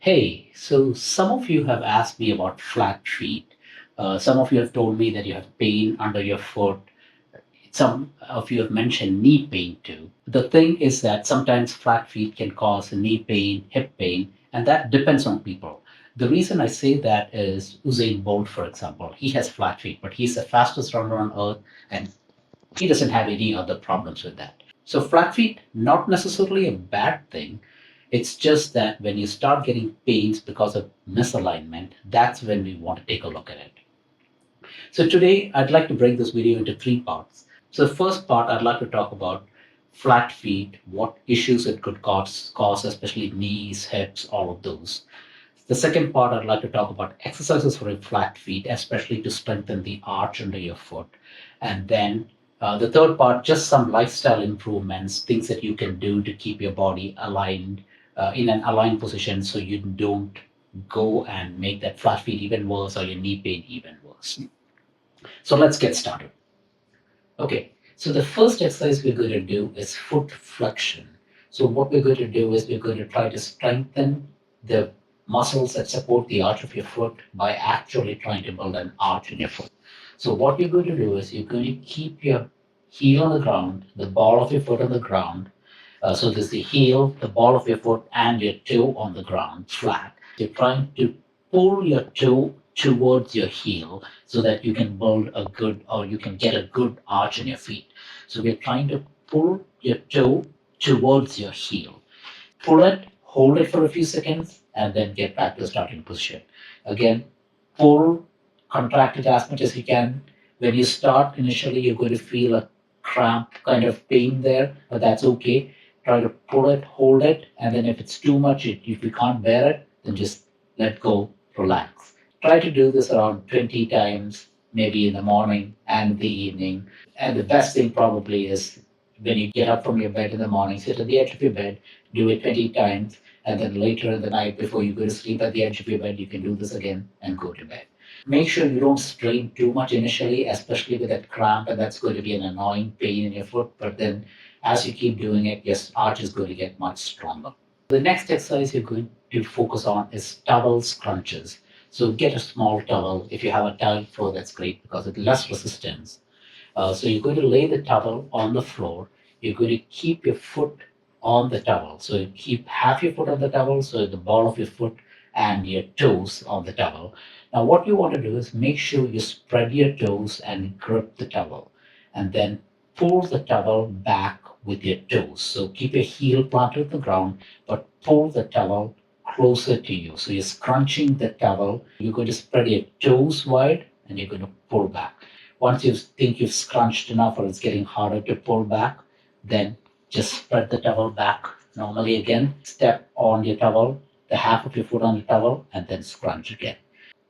Hey, so some of you have asked me about flat feet. Some of you have told me that you have pain under your foot. Some of you have mentioned knee pain too. The thing is that sometimes flat feet can cause knee pain, hip pain, and that depends on people. The reason I say that is Usain Bolt, for example. He has flat feet, but he's the fastest runner on earth, and he doesn't have any other problems with that. So flat feet, not necessarily a bad thing. It's just that when you start getting pains because of misalignment, that's when we want to take a look at it. So today I'd like to break this video into three parts. So the first part I'd like to talk about flat feet, what issues it could cause especially knees, hips, all of those. The second part, I'd like to talk about exercises for flat feet, especially to strengthen the arch under your foot. And then the third part, just some lifestyle improvements, things that you can do to keep your body aligned in an aligned position so you don't go and make that flat feet even worse or your knee pain even worse. So let's get started. Okay, so the first exercise we're going to do is foot flexion. So what we're going to do is we're going to try to strengthen the muscles that support the arch of your foot by actually trying to build an arch in your foot. So what you're going to do is you're going to keep your heel on the ground, the ball of your foot on the ground. So there's the heel, the ball of your foot, and your toe on the ground flat. You're trying to pull your toe towards your heel so that you can build a good or you can get a good arch in your feet. So we're trying to pull your toe towards your heel. Pull it, hold it for a few seconds, and then get back to the starting position. Again, pull, contract it as much as you can. When you start, initially you're going to feel a cramp kind of pain there, but that's okay. Try to pull it, hold it, and then if it's too much, if you can't bear it, then just let go, relax. Try to do this around 20 times, maybe in the morning and the evening. And the best thing probably is when you get up from your bed in the morning, sit at the edge of your bed, do it 20 times, and then later in the night before you go to sleep at the edge of your bed, you can do this again and go to bed. Make sure you don't strain too much initially, especially with that cramp, and that's going to be an annoying pain in your foot. But then as you keep doing it, your arch is going to get much stronger. The next exercise you're going to focus on is towel scrunches. So get a small towel. If you have a tile floor, that's great because it's less resistance. So you're going to lay the towel on the floor. You're going to keep your foot on the towel. So you keep half your foot on the towel, so the ball of your foot and your toes on the towel. Now, what you want to do is make sure you spread your toes and grip the towel, and then pull the towel back with your toes. So keep your heel planted on the ground, but pull the towel closer to you. So you're scrunching the towel. You're going to spread your toes wide, and you're going to pull back. Once you think you've scrunched enough or it's getting harder to pull back, then just spread the towel back normally again. Step on your towel, the half of your foot on the towel, and then scrunch again.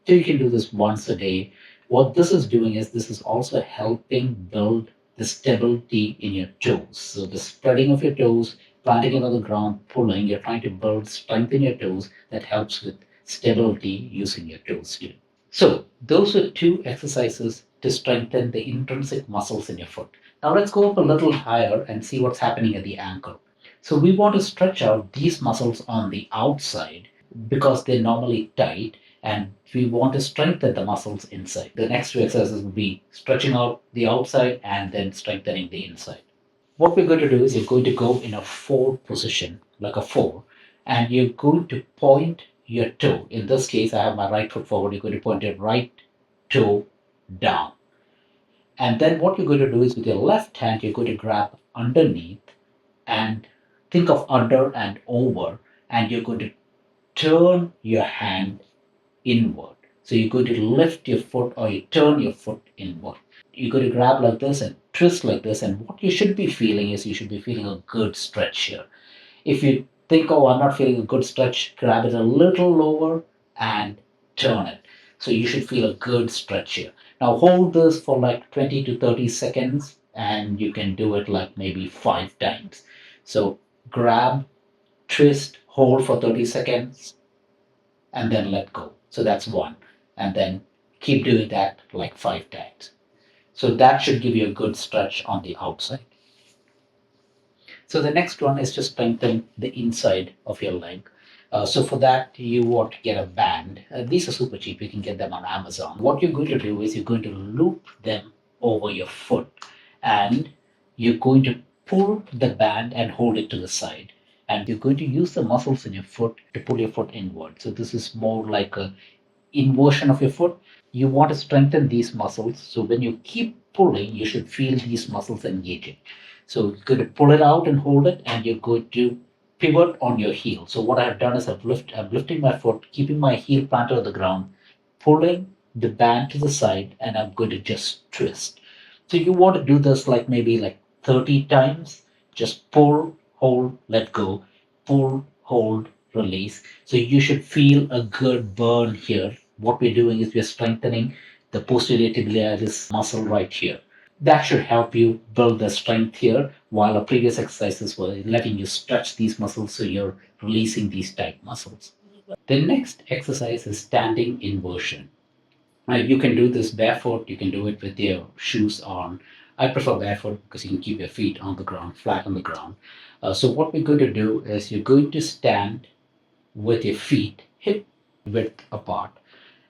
So you can do this once a day. What this is doing is this is also helping build the stability in your toes. So the spreading of your toes, planting it on the ground, pulling, you're trying to build strength in your toes that helps with stability using your toes too. So those are two exercises to strengthen the intrinsic muscles in your foot. Now let's go up a little higher and see what's happening at the ankle. So we want to stretch out these muscles on the outside because they're normally tight, and we want to strengthen the muscles inside. The next two exercises will be stretching out the outside and then strengthening the inside. What we're going to do is you're going to go in a four position, like a four, and you're going to point your toe. In this case, I have my right foot forward. You're going to point your right toe down. And then what you're going to do is with your left hand, you're going to grab underneath and think of under and over, and you're going to turn your hand inward. So you're going to lift your foot or you turn your foot inward. You're going to grab like this and twist like this. And what you should be feeling is you should be feeling a good stretch here. If you think, oh, I'm not feeling a good stretch, grab it a little lower and turn it. So you should feel a good stretch here. Now hold this for like 20 to 30 seconds and you can do it like maybe 5 times. So grab, twist, hold for 30 seconds and then let go. So that's one. And then keep doing that like 5 times. So that should give you a good stretch on the outside. So the next one is to strengthen the inside of your leg. So for that, you want to get a band. These are super cheap. You can get them on Amazon. What you're going to do is you're going to loop them over your foot, and you're going to pull the band and hold it to the side. And you're going to use the muscles in your foot to pull your foot inward. So this is more like a inversion of your foot. You want to strengthen these muscles. So when you keep pulling, you should feel these muscles engaging. So you're going to pull it out and hold it, and you're going to pivot on your heel. So what I've done is I'm lifting my foot, keeping my heel planted on the ground, pulling the band to the side, and I'm going to just twist. So you want to do this like maybe like 30 times. Just pull, hold, let go, pull, hold, release. So you should feel a good burn here. What we're doing is we're strengthening the posterior tibialis muscle right here. That should help you build the strength here, while our previous exercises were letting you stretch these muscles so you're releasing these tight muscles. The next exercise is standing inversion. You can do this barefoot, you can do it with your shoes on. I prefer barefoot because you can keep your feet on the ground, flat on the ground. So, what we're going to do is you're going to stand with your feet hip width apart,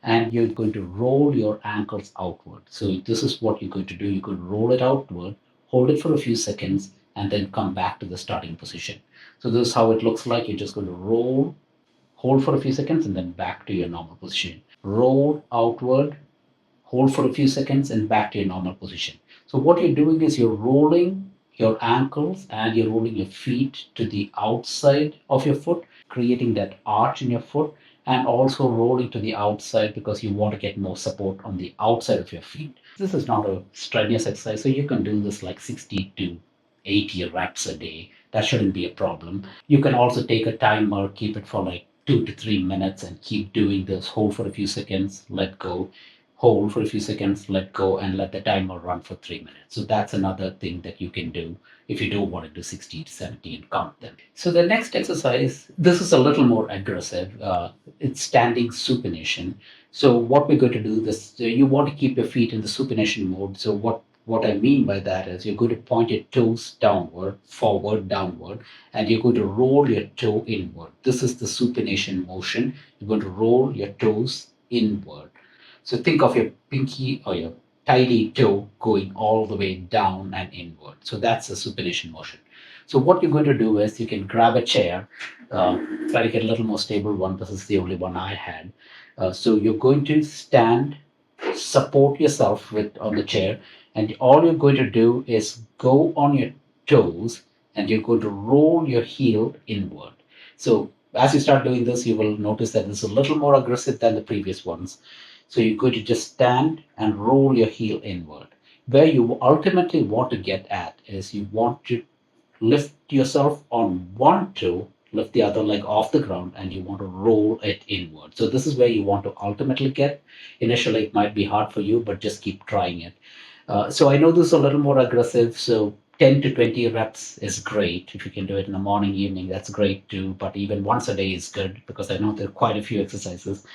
and you're going to roll your ankles outward. So this is what you're going to do. You could roll it outward, hold it for a few seconds, and then come back to the starting position. So this is how it looks like. You're just going to roll, hold for a few seconds, and then back to your normal position. Roll outward, hold for a few seconds, and back to your normal position. So what you're doing is you're rolling your ankles and you're rolling your feet to the outside of your foot, creating that arch in your foot, and also rolling to the outside because you want to get more support on the outside of your feet. This is not a strenuous exercise, so you can do this like 60 to 80 reps a day. That shouldn't be a problem. You can also take a timer, keep it for like 2 to 3 minutes, and keep doing this. Hold for a few seconds, let go, hold for a few seconds, let go, and let the timer run for 3 minutes. So that's another thing that you can do if you don't want to do 60 to 70 and count them. So the next exercise, this is a little more aggressive. It's standing supination. So what we're going to do this, you want to keep your feet in the supination mode. So what I mean by that is you're going to point your toes downward, forward, downward, and you're going to roll your toe inward. This is the supination motion. You're going to roll your toes inward. So think of your pinky or your tiny toe going all the way down and inward. So that's the supination motion. So what you're going to do is you can grab a chair, try to get a little more stable one. This is the only one I had. So you're going to stand, support yourself with on the chair, and all you're going to do is go on your toes, and you're going to roll your heel inward. So as you start doing this, you will notice that this is a little more aggressive than the previous ones. So you're going to just stand and roll your heel inward. Where you ultimately want to get at is you want to lift yourself on one toe, lift the other leg off the ground, and you want to roll it inward. So this is where you want to ultimately get. Initially, it might be hard for you, but just keep trying it. So I know this is a little more aggressive. So 10 to 20 reps is great. If you can do it in the morning, evening, that's great too. But even once a day is good because I know there are quite a few exercises.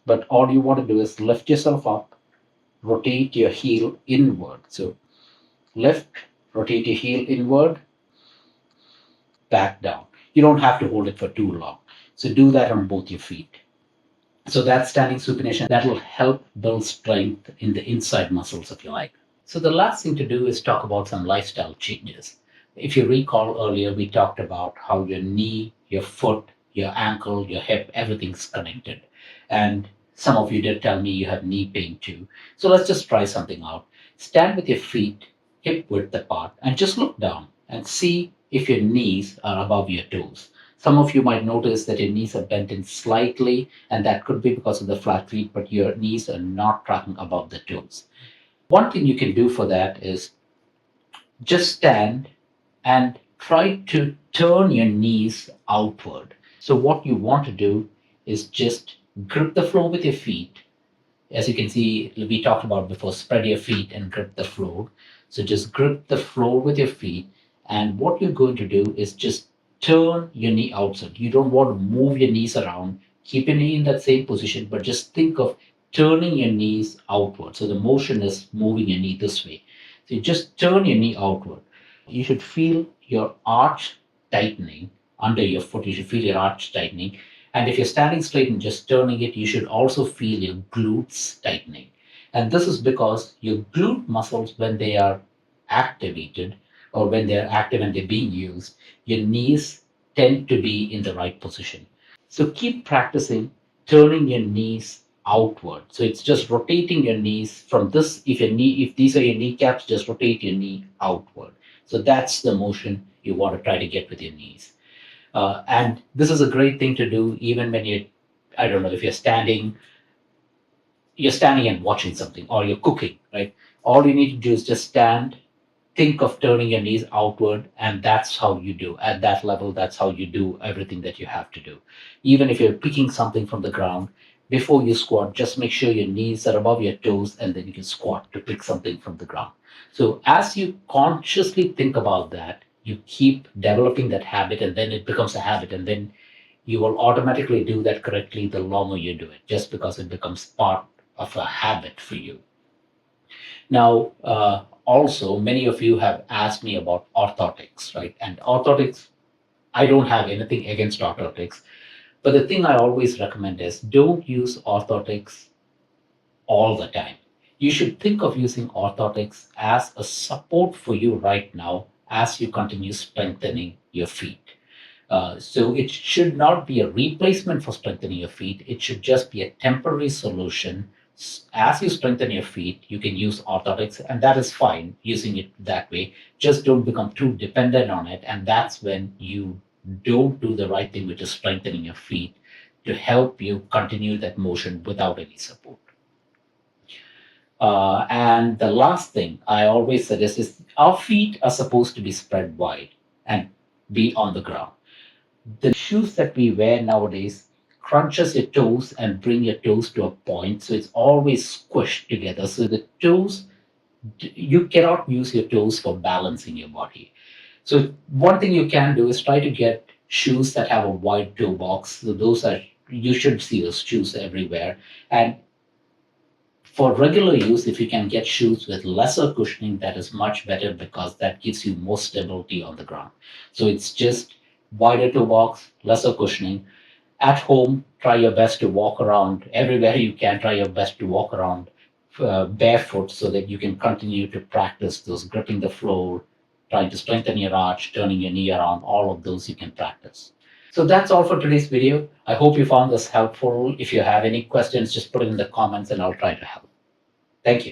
But all you want to do is lift yourself up, rotate your heel inward. So lift, rotate your heel inward, back down. You don't have to hold it for too long. So do that on both your feet. So that's standing supination. That will help build strength in the inside muscles of your leg. So the last thing to do is talk about some lifestyle changes. If you recall earlier, we talked about how your knee, your foot, your ankle, your hip, everything's connected. And some of you did tell me you have knee pain too. So let's just try something out. Stand with your feet hip width apart and just look down and see if your knees are above your toes. Some of you might notice that your knees are bent in slightly, and that could be because of the flat feet, but your knees are not tracking above the toes. One thing you can do for that is just stand and try to turn your knees outward. So, what you want to do is just grip the floor with your feet. As you can see, we talked about before, spread your feet and grip the floor. So, just grip the floor with your feet. And what you're going to do is just turn your knee outside. You don't want to move your knees around. Keep your knee in that same position, but just think of turning your knees outward. So the motion is moving your knee this way. So you just turn your knee outward. You should feel your arch tightening under your foot. You should feel your arch tightening. And if you're standing straight and just turning it, you should also feel your glutes tightening. And this is because your glute muscles, when they are activated or when they're active and they're being used, your knees tend to be in the right position. So keep practicing turning your knees outward. So it's just rotating your knees from this. If these are your kneecaps, just rotate your knee outward. So that's the motion you want to try to get with your knees. And this is a great thing to do even when I don't know, if you're standing and watching something or you're cooking, right? All you need to do is just stand, think of turning your knees outward, and that's how you do. At that level, that's how you do everything that you have to do. Even if you're picking something from the ground, before you squat, just make sure your knees are above your toes and then you can squat to pick something from the ground. So as you consciously think about that, you keep developing that habit and then it becomes a habit, and then you will automatically do that correctly the longer you do it, just because it becomes part of a habit for you. Now, also, many of you have asked me about orthotics, right? And orthotics, I don't have anything against orthotics, but the thing I always recommend is don't use orthotics all the time. You should think of using orthotics as a support for you right now as you continue strengthening your feet. So it should not be a replacement for strengthening your feet. It should just be a temporary solution. As you strengthen your feet, you can use orthotics, and that is fine using it that way. Just don't become too dependent on it. And that's when you don't do the right thing, which is strengthening your feet to help you continue that motion without any support. And the last thing I always suggest is our feet are supposed to be spread wide and be on the ground. The shoes that we wear nowadays crunches your toes and bring your toes to a point, so it's always squished together. So the toes, you cannot use your toes for balancing your body. So one thing you can do is try to get shoes that have a wide toe box. So those are, you should see those shoes everywhere. And for regular use, if you can get shoes with lesser cushioning, that is much better because that gives you more stability on the ground. So it's just wider toe box, lesser cushioning. At home, try your best to walk around everywhere you can. Try your best to walk around barefoot so that you can continue to practice those gripping the floor, trying to strengthen your arch, turning your knee around. All of those you can practice. So that's all for today's video. I hope you found this helpful. If you have any questions, just put it in the comments and I'll try to help. Thank you.